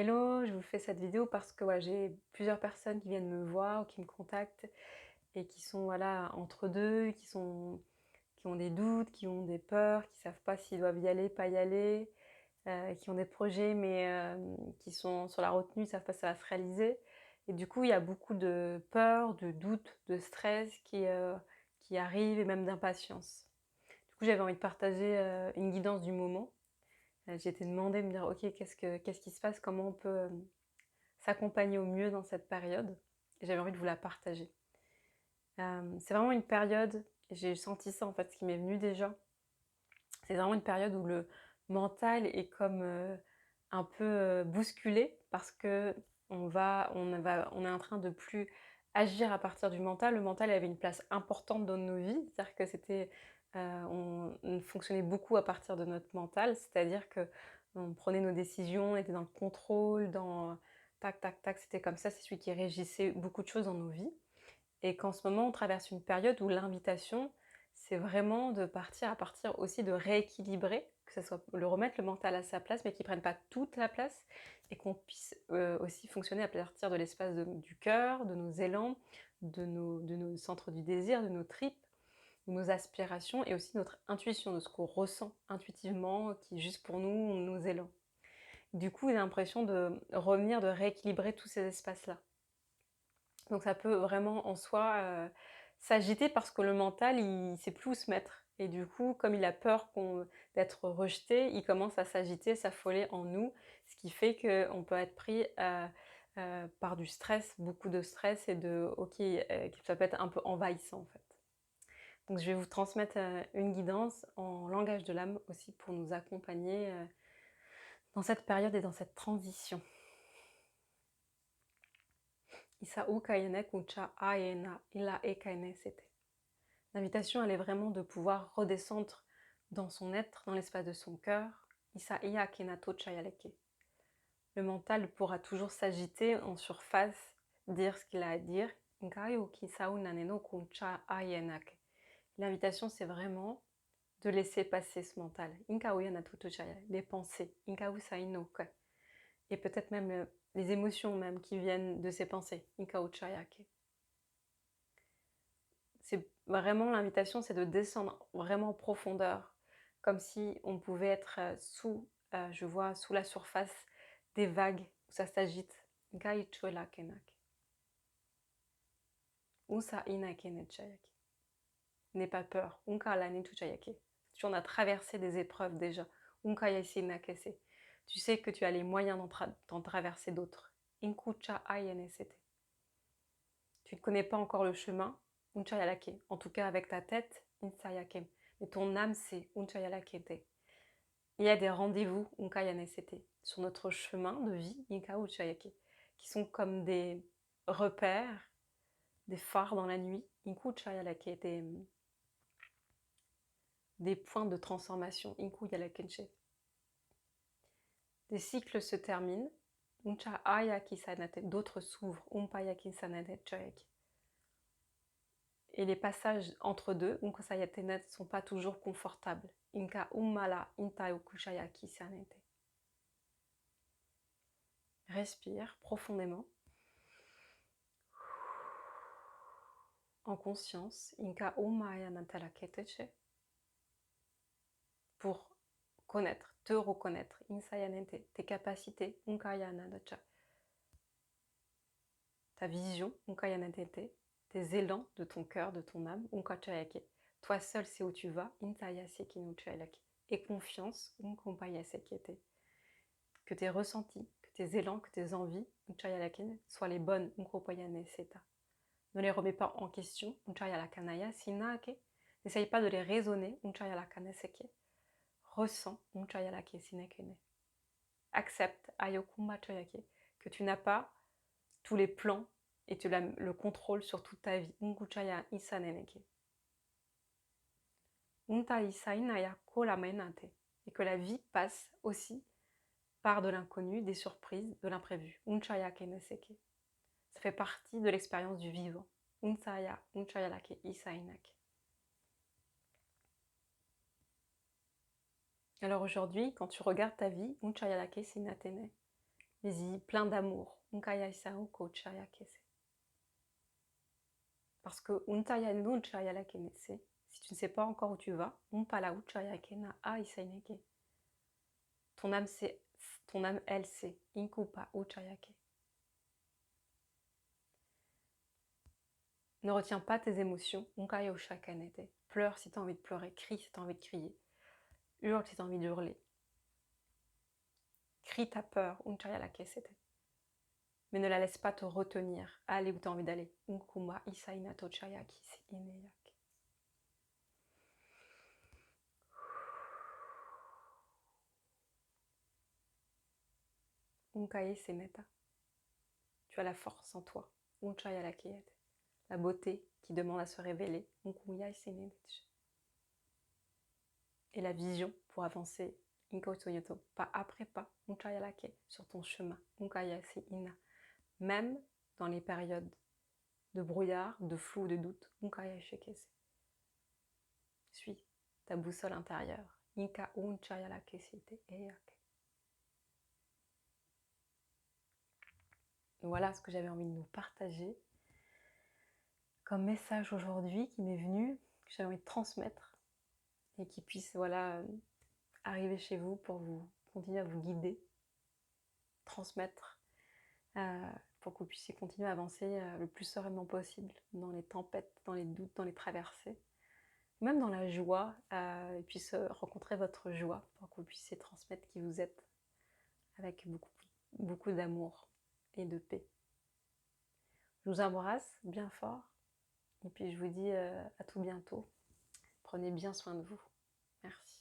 Hello, je vous fais cette vidéo parce que voilà, j'ai plusieurs personnes qui viennent me voir ou qui me contactent et qui sont voilà, entre deux, qui ont des doutes, qui ont des peurs, qui savent pas s'ils doivent y aller, pas y aller, qui ont des projets mais qui sont sur la retenue, ils savent pas si ça va se réaliser. Et du coup, il y a beaucoup de peur, de doutes, de stress qui arrivent et même d'impatience. Du coup, j'avais envie de partager une guidance du moment. J'ai été demandée de me dire: «OK, qu'est-ce qui se passe? Comment on peut, s'accompagner au mieux dans cette période?» Et j'avais envie de vous la partager. C'est vraiment une période, j'ai senti ça en fait, ce qui m'est venu déjà, c'est vraiment une période où le mental est comme, un peu, bousculé parce qu'on est en train de plus agir à partir du mental. Le mental avait une place importante dans nos vies, c'est-à-dire que on fonctionnait beaucoup à partir de notre mental, c'est-à-dire qu'on prenait nos décisions, on était dans le contrôle, tac, tac, tac, c'était comme ça, c'est celui qui régissait beaucoup de choses dans nos vies. Et qu'en ce moment, on traverse une période où l'invitation, c'est vraiment de partir à partir aussi de rééquilibrer, que ça soit le remettre le mental à sa place, mais qu'il prenne pas toute la place et qu'on puisse, aussi fonctionner à partir de l'espace du cœur, de nos élans, de nos centres du désir, de nos tripes, de nos aspirations et aussi notre intuition, de ce qu'on ressent intuitivement, qui est juste pour nous, nos élans. Du coup, j'ai l'impression de revenir, de rééquilibrer tous ces espaces-là. Donc ça peut vraiment en soi, s'agiter parce que le mental, il sait plus où se mettre et du coup, comme il a peur d'être rejeté, il commence à s'agiter, s'affoler en nous, ce qui fait qu'on peut être pris, par du stress, beaucoup de stress et que ça peut être un peu envahissant, en fait. Donc je vais vous transmettre, une guidance en langage de l'âme aussi pour nous accompagner, dans cette période et dans cette transition. Isa ukayene kuncha ayena ila ekayene sete. L'invitation, elle est vraiment de pouvoir redescendre dans son être, dans l'espace de son cœur. Isa iya kenato chayaleke. Le mental pourra toujours s'agiter en surface, dire ce qu'il a à dire. Nkayo kisau naneno kuncha ayenake. L'invitation, c'est vraiment de laisser passer ce mental. Inkao yanato chaya, les pensées. Inkao sainoke. Et peut-être même les émotions même qui viennent de ces pensées. Inkao chayake. C'est vraiment l'invitation, c'est de descendre vraiment en profondeur, comme si on pouvait être je vois, sous la surface des vagues où ça s'agite. Gai chuela kenak. Usa ina kenechayaki. N'aie pas peur. Unka lani tuchayaki. Tu en as traversé des épreuves déjà. Unka yasi nakese. Tu sais que tu as les moyens d'en traverser d'autres. Inkucha ayenesete. Tu ne connais pas encore le chemin, Unchayalake. En tout cas, avec ta tête, Insayakem. Mais ton âme, c'est Unchayalakete. Il y a des rendez-vous, Unkayanesete, sur notre chemin de vie, Inka Uchayake, qui sont comme des repères, des phares dans la nuit, Inku Uchayalake, des points de transformation, Inku Yalakenche. Des cycles se terminent, Uncha Ayaki Sanate, d'autres s'ouvrent, Umpayaki Sanate Chayaki. Et les passages entre deux, ne sont pas toujours confortables. Inka umala intaukushayaki sanete. Respire profondément, en conscience, Inka umaya natalaketeche, pour connaître, te reconnaître, insayanente, tes capacités, unkayanadacha, ta vision, unkayanatete, tes élans de ton cœur, de ton âme, unkachayake. Toi seul sais où tu vas, intayasekinuchayake. Et confiance, unkompayasekete. Que tes ressentis, que tes élans, que tes envies, Uchayalaken, soient les bonnes, Unkropayane Seta. Ne les remets pas en question, Uchayalakanaya Sinake. N'essaye pas de les raisonner, Uchayalakaneseke. Ressens, Uchayalake Sinekene. Accepte, Ayokumba Choyake, que tu n'as pas tous les plans et tu as le contrôle sur toute ta vie, Unkuchaya Isaneneke. Unta Isainaya Kolamenate. Et que la vie passe aussi par de l'inconnu, des surprises, de l'imprévu. Unchaya keneseke. Ça fait partie de l'expérience du vivant. Unsaya, unchayalake, isainak. Alors aujourd'hui, quand tu regardes ta vie, unchayalake sinatene, Mais plein d'amour. Unkaya isao kochaya kese. Parce que untaya no uchaya la kenese. Si tu ne sais pas encore où tu vas, umpala uchaya kena a isaineke. Ton âme, elle sait. Inkupa uchayake. Ne retiens pas tes émotions. Unkaya ushakanete. Pleure si tu as envie de pleurer. Crie si tu as envie de crier. Hurle si tu as envie de hurler. Crie ta peur. Unchaya la kesete. Mais ne la laisse pas te retenir. Allez où tu as envie d'aller. Unkuma isaina tochayaki si ineyak. Unkai seneta. Tu as la force en toi. Unchaya la keyete. La beauté qui demande à se révéler. Unkuyai senetch. Et la vision pour avancer. Inko toyoto. Pas après pas. Unchaya la ke. Sur ton chemin. Unkaya si ina. Même dans les périodes de brouillard, de flou, de doute. Unkaya shekese. Suis ta boussole intérieure. Inka unchaya la kesite eyake. Voilà ce que j'avais envie de nous partager comme message aujourd'hui qui m'est venu, que j'avais envie de transmettre et qui puisse arriver chez vous pour vous continuer à vous guider, transmettre, pour que vous puissiez continuer à avancer le plus sereinement possible dans les tempêtes, dans les doutes, dans les traversées, même dans la joie, et puis rencontrer votre joie pour que vous puissiez transmettre qui vous êtes avec beaucoup d'amour et de paix. Je vous embrasse bien fort et puis je vous dis à tout bientôt. Prenez bien soin de vous. Merci.